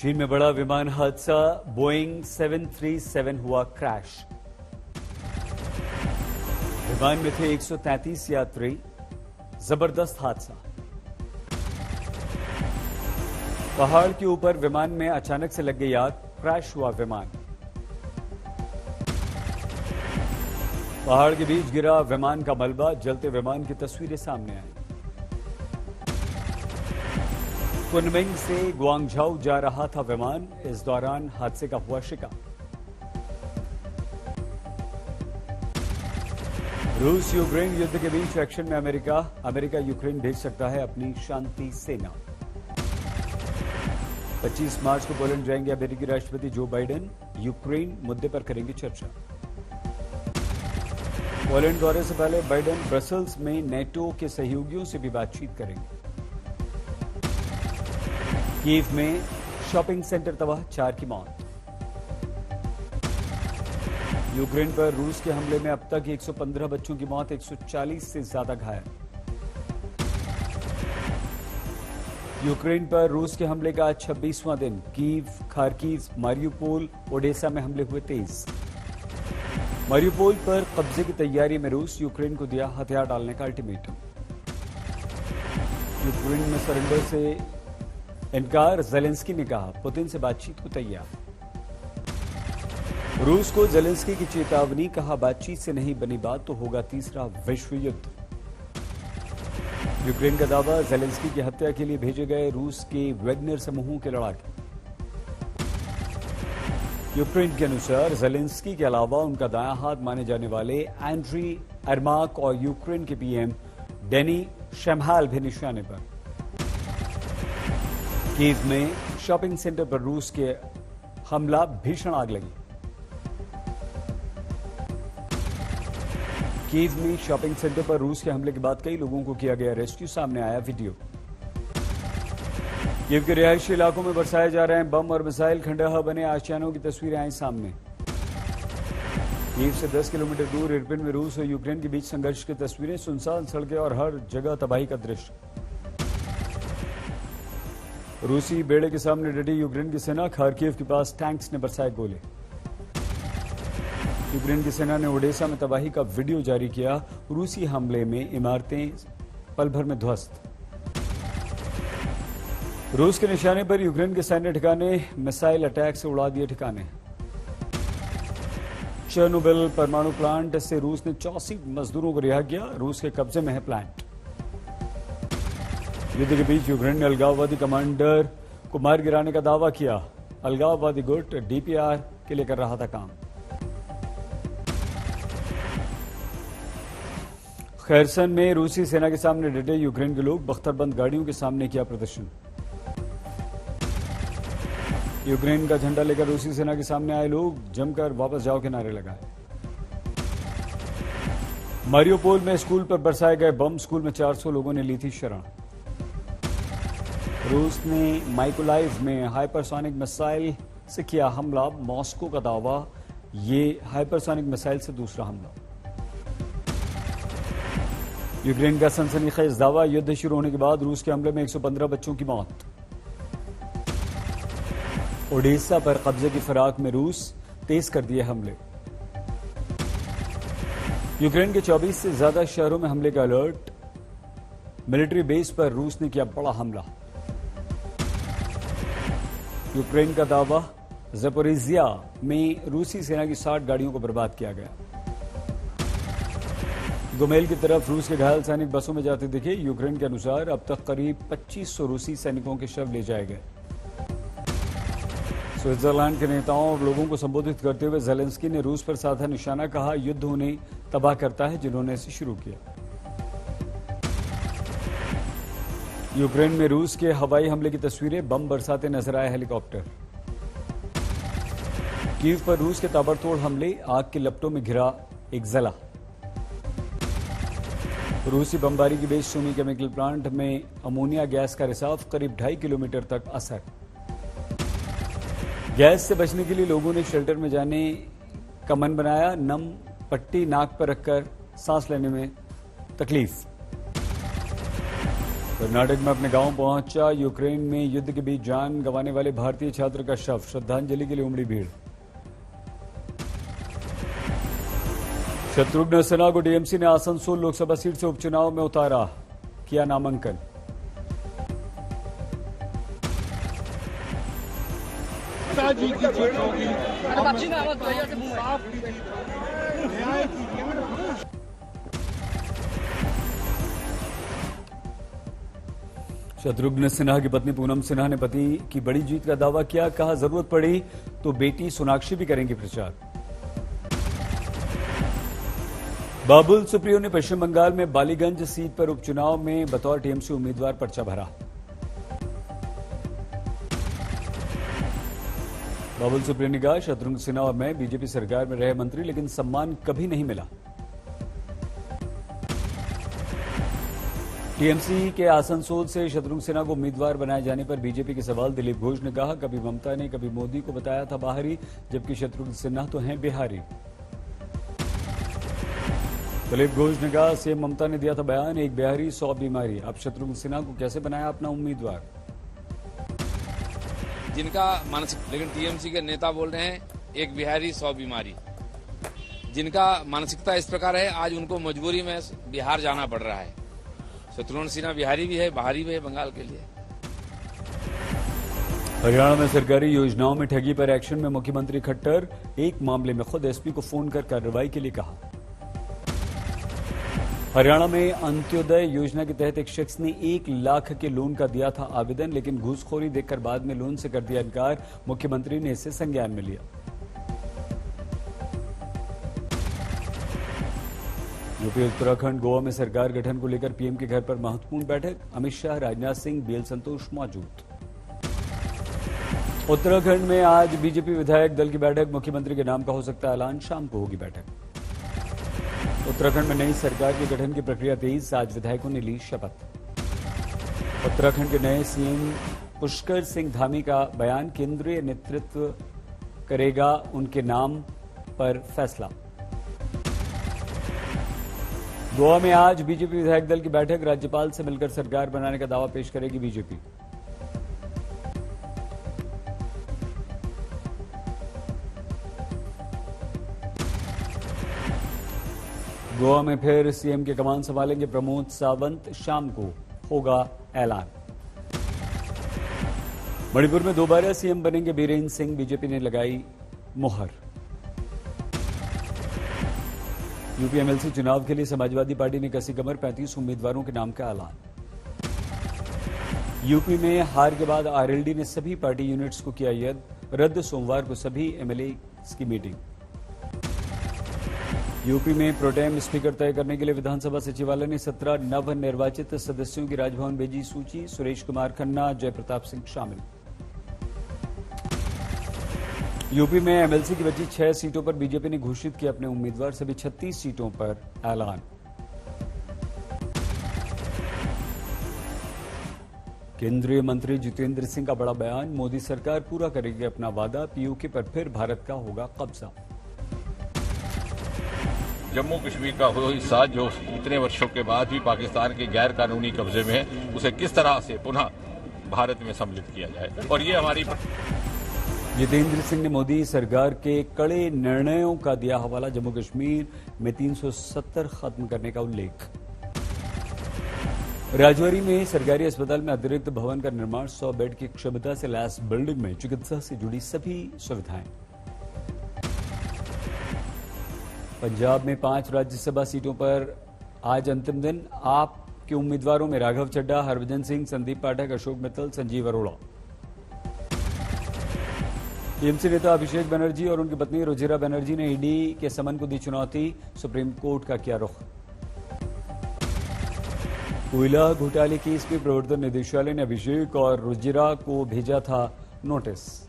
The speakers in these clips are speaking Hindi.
चीन में बड़ा विमान हादसा, बोइंग 737 हुआ क्रैश। विमान में थे 133 यात्री। जबरदस्त हादसा। पहाड़ के ऊपर विमान में अचानक से लग गई आग, क्रैश हुआ विमान। पहाड़ के बीच गिरा विमान का मलबा, जलते विमान की तस्वीरें सामने आई। कुनमिंग से गुआंगझाऊ जा रहा था विमान, इस दौरान हादसे का हुआ शिकार। रूस यूक्रेन युद्ध के बीच एक्शन में अमेरिका यूक्रेन भेज सकता है अपनी शांति सेना। 25 मार्च को पोलैंड जाएंगे अमेरिकी राष्ट्रपति जो बाइडेन, यूक्रेन मुद्दे पर करेंगे चर्चा। पोलैंड दौरे से पहले बाइडेन ब्रसल्स में नेटो के सहयोगियों से भी बातचीत करेंगे। कीव में शॉपिंग सेंटर तबाह, 4 की मौत। यूक्रेन पर रूस के हमले में अब तक 115 बच्चों की मौत, 140 से ज्यादा घायल। यूक्रेन पर रूस के हमले का आज 26वां दिन। कीव, खार्किव, मारियुपोल, ओडेसा में हमले हुए तेज। मारियुपोल पर कब्जे की तैयारी में रूस, यूक्रेन को दिया हथियार डालने का अल्टीमेटम। यूक्रेन में सरेंडर से इनकार, जेलेंस्की ने कहा पुतिन से बातचीत को तैयार। रूस को जेलेंस्की की चेतावनी, कहा बातचीत से नहीं बनी बात तो होगा तीसरा विश्व युद्ध। यूक्रेन का दावा, जेलेंस्की की हत्या के लिए भेजे गए रूस के वैग्नर समूहों के लड़ाके। यूक्रेन के अनुसार जेलेंस्की के अलावा उनका दायां हाथ माने जाने वाले एंड्री एरमाक और यूक्रेन के पीएम डेनी शेमहाल भी निशाने पर। कीव में शॉपिंग सेंटर पर रूस के हमला, भीषण आग लगी। कीव में शॉपिंग सेंटर पर रूस के हमले के बाद कई लोगों को किया गया रेस्क्यू, सामने आया वीडियो। कीव के रिहायशी इलाकों में बरसाए जा रहे हैं बम और मिसाइल, खंडहर बने आशियानों की तस्वीरें आई सामने। कीव से 10 किलोमीटर दूर इरपिन में रूस और यूक्रेन के बीच संघर्ष की तस्वीरें, सुनसान सड़कें और हर जगह तबाही का दृश्य। रूसी बेड़े के सामने डटी यूक्रेन की सेना, खार्किव के पास टैंक्स ने बरसाए गोले। यूक्रेन की सेना ने ओडेसा में तबाही का वीडियो जारी किया। रूसी हमले में इमारतें पल भर में ध्वस्त। रूस के निशाने पर यूक्रेन के सैन्य ठिकाने, मिसाइल अटैक से उड़ा दिए ठिकाने। चेर्नोबिल परमाणु प्लांट से रूस ने 84 मजदूरों को रिहा किया, रूस के कब्जे में है प्लांट। युद्ध के बीच यूक्रेन ने अलगाववादी कमांडर को मार गिराने का दावा किया। अलगाववादी गुट डीपीआर के लिए कर रहा था काम। खैरसन में रूसी सेना के सामने डटे यूक्रेन के लोग, बख्तरबंद गाड़ियों के सामने किया प्रदर्शन। यूक्रेन का झंडा लेकर रूसी सेना के सामने आए लोग जमकर वापस जाओ के नारे लगाए। मारियुपोल में स्कूल पर बरसाए गए बम, स्कूल में 400 लोगों ने ली थी शरण। रूस ने माइकोलाइव में हाइपरसोनिक मिसाइल से किया हमला, मॉस्को का दावा, ये हाइपरसोनिक मिसाइल से दूसरा हमला। यूक्रेन का सनसनीखेज दावा, युद्ध शुरू होने के बाद रूस के हमले में 115 बच्चों की मौत। ओडेसा पर कब्जे की फिराक में रूस, तेज कर दिए हमले। यूक्रेन के 24 से ज्यादा शहरों में हमले का अलर्ट। मिलिट्री बेस पर रूस ने किया बड़ा हमला। यूक्रेन का दावा, ज़पोरिज़िया में रूसी सेना की 60 गाड़ियों को बर्बाद किया गया। गोमेल की तरफ रूस के घायल सैनिक बसों में जाते दिखे। यूक्रेन के अनुसार अब तक करीब 2500 रूसी सैनिकों के शव ले जाए गए। स्विट्जरलैंड के नेताओं और लोगों को संबोधित करते हुए जेलेंस्की ने रूस पर साधा निशाना, कहा युद्ध उन्हें तबाह करता है जिन्होंने इसे शुरू किया। यूक्रेन में रूस के हवाई हमले की तस्वीरें, बम बरसाते नजर आए हेलीकॉप्टर। कीव पर रूस के ताबड़तोड़ हमले, आग के लपटों में घिरा एक जिला। रूसी बमबारी के बीच सुमी केमिकल प्लांट में अमोनिया गैस का रिसाव, करीब 2.5 किलोमीटर तक असर। गैस से बचने के लिए लोगों ने शेल्टर में जाने का मन बनाया, नम पट्टी नाक पर रखकर सांस लेने में तकलीफ। कर्नाटक में अपने गांव पहुंचा यूक्रेन में युद्ध के बीच जान गंवाने वाले भारतीय छात्र का शव, श्रद्धांजलि के लिए उमड़ी भीड़। शत्रुघ्न सिन्हा को टीएमसी ने आसनसोल लोकसभा सीट से उपचुनाव में उतारा, किया नामांकन। शत्रुघ्न सिन्हा की पत्नी पूनम सिन्हा ने पति की बड़ी जीत का दावा किया, कहा जरूरत पड़ी तो बेटी सोनाक्षी भी करेंगी प्रचार। बाबुल सुप्रियो ने पश्चिम बंगाल में बालीगंज सीट पर उपचुनाव में बतौर टीएमसी उम्मीदवार पर्चा भरा। बाबुल सुप्रियो ने कहा, शत्रुघ्न सिन्हा और मैं बीजेपी सरकार में रहे मंत्री, लेकिन सम्मान कभी नहीं मिला। टीएमसी के आसनसोल से शत्रुघ्न सिन्हा को उम्मीदवार बनाए जाने पर बीजेपी के सवाल दिलीप घोष ने कहा, कभी ममता ने कभी मोदी को बताया था बाहरी, जबकि शत्रुघ्न सिन्हा तो हैं बिहारी। दिलीप घोष ने कहा, सीएम ममता ने दिया था बयान, एक बिहारी 100 बीमारी। अब शत्रुघ्न सिन्हा को कैसे बनाया अपना उम्मीदवार? जिनका मानसिक, लेकिन टीएमसी के नेता बोल रहे हैं एक बिहारी 100 बीमारी। जिनका मानसिकता इस प्रकार है, आज उनको मजबूरी में बिहार जाना पड़ रहा है। शत्रुघ्न सिन्हा बिहारी भी है, बाहरी भी है बंगाल के लिए। हरियाणा में सरकारी योजनाओं में ठगी पर एक्शन में मुख्यमंत्री खट्टर, एक मामले में खुद एसपी को फोन कर कार्रवाई के लिए कहा। हरियाणा में अंत्योदय योजना के तहत एक शख्स ने 1 लाख के लोन का दिया था आवेदन, लेकिन घूसखोरी देखकर बाद में लोन से कर दिया इनकार। मुख्यमंत्री ने इसे संज्ञान में लिया। यूपी उत्तराखंड गोवा में सरकार गठन को लेकर पीएम के घर पर महत्वपूर्ण बैठक, अमित शाह, राजनाथ सिंह, बीएल संतोष मौजूद। उत्तराखंड में आज बीजेपी विधायक दल की बैठक, मुख्यमंत्री के नाम का हो सकता है ऐलान, शाम को होगी बैठक। उत्तराखंड में नई सरकार के गठन की प्रक्रिया तेज, आज विधायकों ने ली शपथ। उत्तराखंड के नए सीएम पुष्कर सिंह धामी का बयान, केंद्रीय नेतृत्व करेगा उनके नाम पर फैसला। गोवा में आज बीजेपी विधायक दल की बैठक, राज्यपाल से मिलकर सरकार बनाने का दावा पेश करेगी बीजेपी। गोवा में फिर सीएम के कमान संभालेंगे प्रमोद सावंत, शाम को होगा ऐलान। मणिपुर में दोबारा सीएम बनेंगे बीरेन्द्र सिंह, बीजेपी ने लगाई मुहर। यूपी एमएलसी चुनाव के लिए समाजवादी पार्टी ने कसी कमर, 35 उम्मीदवारों के नाम का ऐलान। यूपी में हार के बाद आरएलडी ने सभी पार्टी यूनिट्स को किया रद्द, सोमवार को सभी एमएलए की मीटिंग। यूपी में प्रोटेम स्पीकर तय करने के लिए विधानसभा सचिवालय ने 17 नवनिर्वाचित सदस्यों की राजभवन भेजी सूची, सुरेश कुमार खन्ना, जयप्रताप सिंह शामिल। यूपी में एमएलसी की बची 6 सीटों पर बीजेपी ने घोषित किया अपने उम्मीदवार, सभी 36 सीटों पर ऐलान। केंद्रीय मंत्री जितेंद्र सिंह का बड़ा बयान, मोदी सरकार पूरा करेगी अपना वादा, पीओके पर फिर भारत का होगा कब्जा। जम्मू कश्मीर का वो हिस्सा जो इतने वर्षों के बाद भी पाकिस्तान के गैर कानूनी कब्जे में है, उसे किस तरह से पुनः भारत में सम्मिलित किया जाए, और ये हमारी। जितेंद्र सिंह ने मोदी सरकार के कड़े निर्णयों का दिया हवाला, जम्मू कश्मीर में 370 खत्म करने का उल्लेख। राजौरी में सरकारी अस्पताल में अतिरिक्त भवन का निर्माण, 100 बेड की क्षमता से लैस बिल्डिंग में चिकित्सा से जुड़ी सभी सुविधाएं। पंजाब में 5 राज्यसभा सीटों पर आज अंतिम दिन, आप के उम्मीदवारों में राघव चड्ढा, हरभजन सिंह, संदीप पाठक, अशोक मित्तल, संजीव अरोड़ा। टीएमसी नेता अभिषेक बनर्जी और उनकी पत्नी रुजिरा बनर्जी ने ईडी के समन को दी चुनौती, सुप्रीम कोर्ट का किया रुख। कोयला घोटाले केस में प्रवर्तन निदेशालय ने अभिषेक और रुजिरा को भेजा था नोटिस।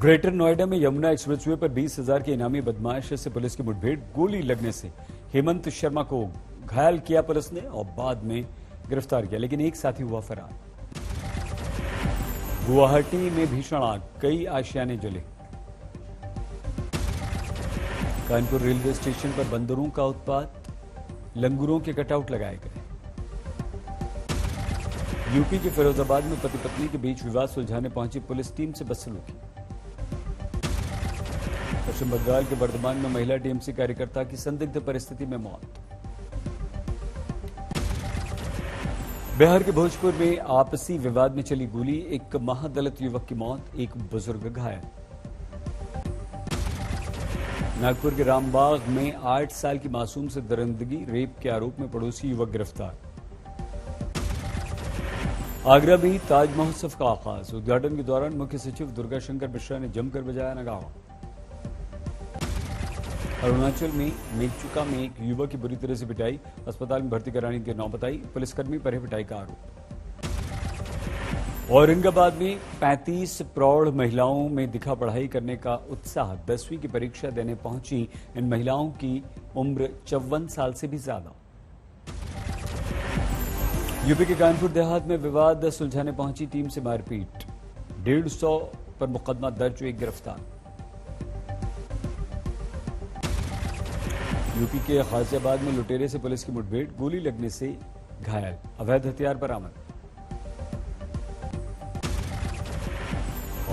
ग्रेटर नोएडा में यमुना एक्सप्रेसवे पर 20,000 के इनामी बदमाश से पुलिस की मुठभेड़, गोली लगने से हेमंत शर्मा को घायल किया पुलिस ने और बाद में गिरफ्तार किया, लेकिन एक साथी हुआ फरार। गुवाहाटी में भीषण आग, कई आशियाने जले। कानपुर रेलवे स्टेशन पर बंदरों का उत्पात, लंगूरों के कटआउट लगाए गए। यूपी के फिरोजाबाद में पति पत्नी के बीच विवाद सुलझाने पहुंची पुलिस टीम से बदसलूकी। पश्चिम बंगाल के वर्धमान में महिला टीएमसी कार्यकर्ता की संदिग्ध परिस्थिति में मौत। बिहार के भोजपुर में आपसी विवाद में चली गोली, एक महादलित युवक की मौत, एक बुजुर्ग घायल। नागपुर के रामबाग में 8 साल की मासूम से दरिंदगी, रेप के आरोप में पड़ोसी युवक गिरफ्तार। आगरा में ताज महोत्सव का आगाज, उद्घाटन के दौरान मुख्य सचिव दुर्गा शंकर मिश्रा ने जमकर बजाया नगाड़ा। अरुणाचल में मेघचुका में एक युवक की बुरी तरह से पिटाई, अस्पताल में भर्ती कराने की नौ बताई, पुलिसकर्मी पर है पिटाई का आरोप। औरंगाबाद में 35 प्रौढ़ महिलाओं में दिखा पढ़ाई करने का उत्साह, 10वीं की परीक्षा देने पहुंची इन महिलाओं की उम्र 54 साल से भी ज्यादा। यूपी के कानपुर देहात में विवाद सुलझाने पहुंची टीम से मारपीट, 150 पर मुकदमा दर्ज, एक गिरफ्तार। यूपी के गाजियाबाद में लुटेरे से पुलिस की मुठभेड़, गोली लगने से घायल, अवैध हथियार बरामद।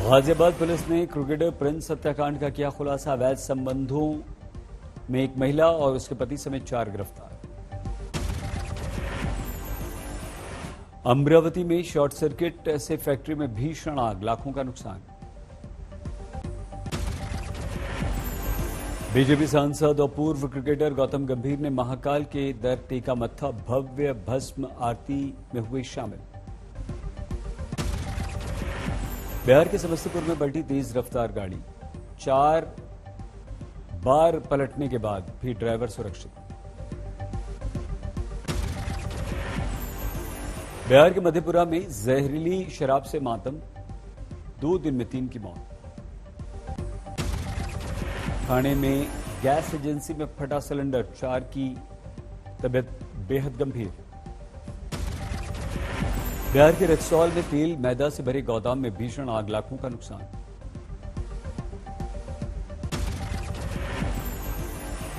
गाजियाबाद पुलिस ने क्रिकेटर प्रिंस हत्याकांड का किया खुलासा, अवैध संबंधों में एक महिला और उसके पति समेत 4 गिरफ्तार। अमरावती में शॉर्ट सर्किट से फैक्ट्री में भीषण आग, लाखों का नुकसान। बीजेपी सांसद और पूर्व क्रिकेटर गौतम गंभीर ने महाकाल के दर टेका मत्था, भव्य भस्म आरती में हुए शामिल। बिहार के समस्तीपुर में पलटी तेज रफ्तार गाड़ी, 4 बार पलटने के बाद भी ड्राइवर सुरक्षित। बिहार के मधेपुरा में जहरीली शराब से मातम, 2 दिन में 3 की मौत। ठाणे में गैस एजेंसी में फटा सिलेंडर, 4 की तबीयत बेहद गंभीर। बिहार के रक्सौल में तेल मैदा से भरे गोदाम में भीषण आग, लाखों का नुकसान।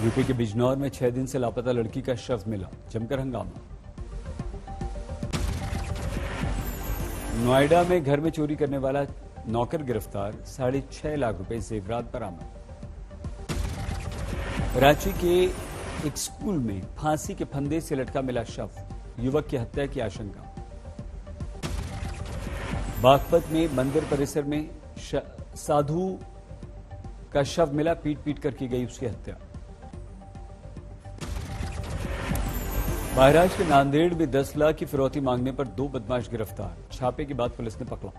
यूपी के बिजनौर में 6 दिन से लापता लड़की का शव मिला, जमकर हंगामा। नोएडा में घर में चोरी करने वाला नौकर गिरफ्तार, 6.5 लाख रुपए जेवरात बरामद। रांची के एक स्कूल में फांसी के फंदे से लटका मिला शव, युवक की हत्या की आशंका। बागपत में मंदिर परिसर में साधु का शव मिला, पीट पीट कर की गई उसकी हत्या। महाराष्ट्र के नांदेड़ में 10 लाख की फिरौती मांगने पर 2 बदमाश गिरफ्तार, छापे के बाद पुलिस ने पकड़ा।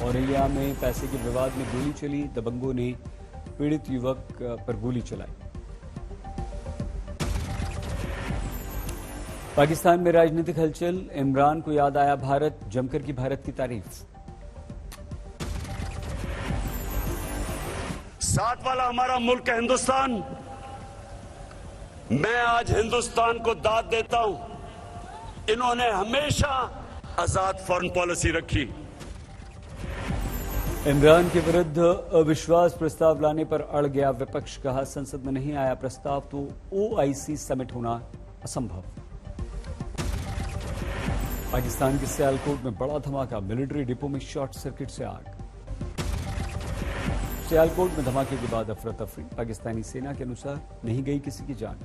औरैया में पैसे के विवाद में गोली चली, दबंगों ने पीड़ित युवक पर गोली चलाई। पाकिस्तान में राजनीतिक हलचल, इमरान को याद आया भारत, जमकर की भारत की तारीफ। साथ वाला हमारा मुल्क है हिंदुस्तान। मैं आज हिंदुस्तान को दाद देता हूं, इन्होंने हमेशा आजाद फॉरेन पॉलिसी रखी। इमरान के विरुद्ध अविश्वास प्रस्ताव लाने पर अड़ गया विपक्ष, कहा संसद में नहीं आया प्रस्ताव तो ओआईसी समिट होना असंभव। पाकिस्तान के सियालकोट में बड़ा धमाका, मिलिट्री डिपो में शॉर्ट सर्किट से आग। सियालकोट में धमाके के बाद अफरा तफरी, पाकिस्तानी सेना के अनुसार नहीं गई किसी की जान।